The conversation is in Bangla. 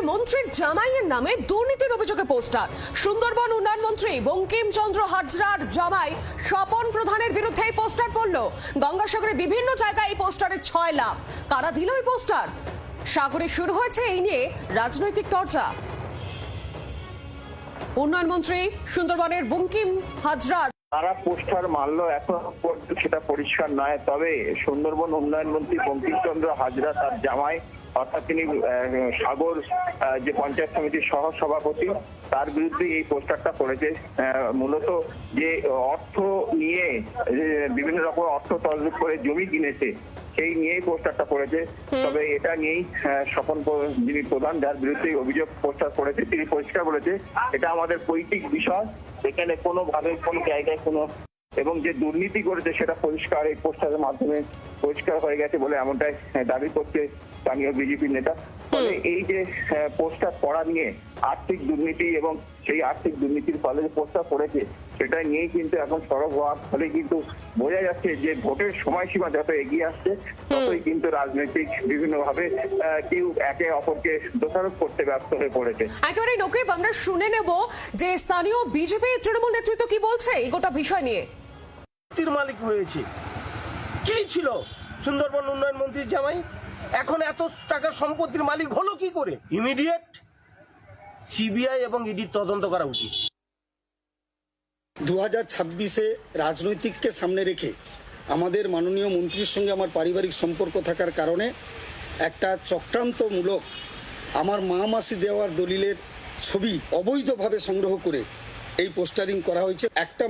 মন্ত্রীর জামাইয়ের নামে দুর্নীতির অভিযোগে পোস্টার। সুন্দরবন উন্নয়ন মন্ত্রী বঙ্কিমচন্দ্র হাজরার জামাই স্বপন প্রধানের বিরুদ্ধে এই পোস্টার পড়ল। গঙ্গাসাগরে বিভিন্ন জায়গায় এই পোস্টারের 6 লাভ। কারা দিল এই পোস্টার? সাগরে শুরু হয়েছে এই নিয়ে রাজনৈতিক চর্চা। উন্নয়ন মন্ত্রী সুন্দরবনের বঙ্কিম হাজরার তারা পোস্টার মারল এখন পর্যন্ত সেটা পরিষ্কার নয়। তবে সুন্দরবন উন্নয়ন মন্ত্রী বঙ্কিমচন্দ্র হাজরা তার জামাই অর্থাৎ তিনি সাগর যে পঞ্চায়েত সমিতির সহ সভাপতি তার বিরুদ্ধে এই পোস্টারটা করেছে। মূলত যে অর্থ নিয়ে বিভিন্ন রকম অর্থ তছরূপ করে জমি কিনেছে সেই নিয়েই পোস্টারটা করেছে। তবে এটা নিয়েই স্বপন যিনি প্রধান যার বিরুদ্ধে অভিযোগ পোস্টার করেছে তিনি পরিষ্কার বলেছে এটা আমাদের পৈতৃক বিষয়, এখানে কোনোভাবে কোনো জায়গায় কোনো এবং যে দুর্নীতি করেছে সেটা পরিষ্কার এই পোস্টারের মাধ্যমে পরিষ্কার হয়ে গেছে বলে এমনটাই দাবি করছে স্থানীয় বিজেপি নেতা। ফলে এই যে পোস্টার করা নিয়ে আর্থিক দুর্নীতি এবং সেই আর্থিক দুর্নীতির ফলে যে পোস্টার করেছে সেটা নিয়েই কিন্তু এখন সরব হওয়ার ফলে কিন্তু বোঝা যাচ্ছে যে ভোটের সময়সীমা যত এগিয়ে আসছে ততই কিন্তু রাজনৈতিক বিভিন্ন ভাবে কেউ একে অপরকে দোষারোপ করতে ব্যস্ত হয়ে পড়েছে। একেবারে নকিব, আমরা শুনে নেব যে স্থানীয় বিজেপি তৃণমূল নেতৃত্ব কি বলছে এই গোটা বিষয় নিয়ে। মালিক হয়েছে কি ছিল সুন্দরবন উন্নয়ন মন্ত্রীর জামাই, এখন এত টাকার সম্পত্তির মালিক হলো কি করে? ইমিডিয়েট সিবিআই এবং ইডি তদন্ত করা উচিত। 2026-এ রাজনৈতিককে সামনে রেখে আমাদের মাননীয় মন্ত্রীর সঙ্গে আমার পারিবারিক সম্পর্ক থাকার কারণে একটা চক্রান্তমূলক আমার মা মাসি দেওয়ার দলিলের ছবি অবৈধভাবে সংগ্রহ করে এই পোস্টারিং করা হয়েছে। একটা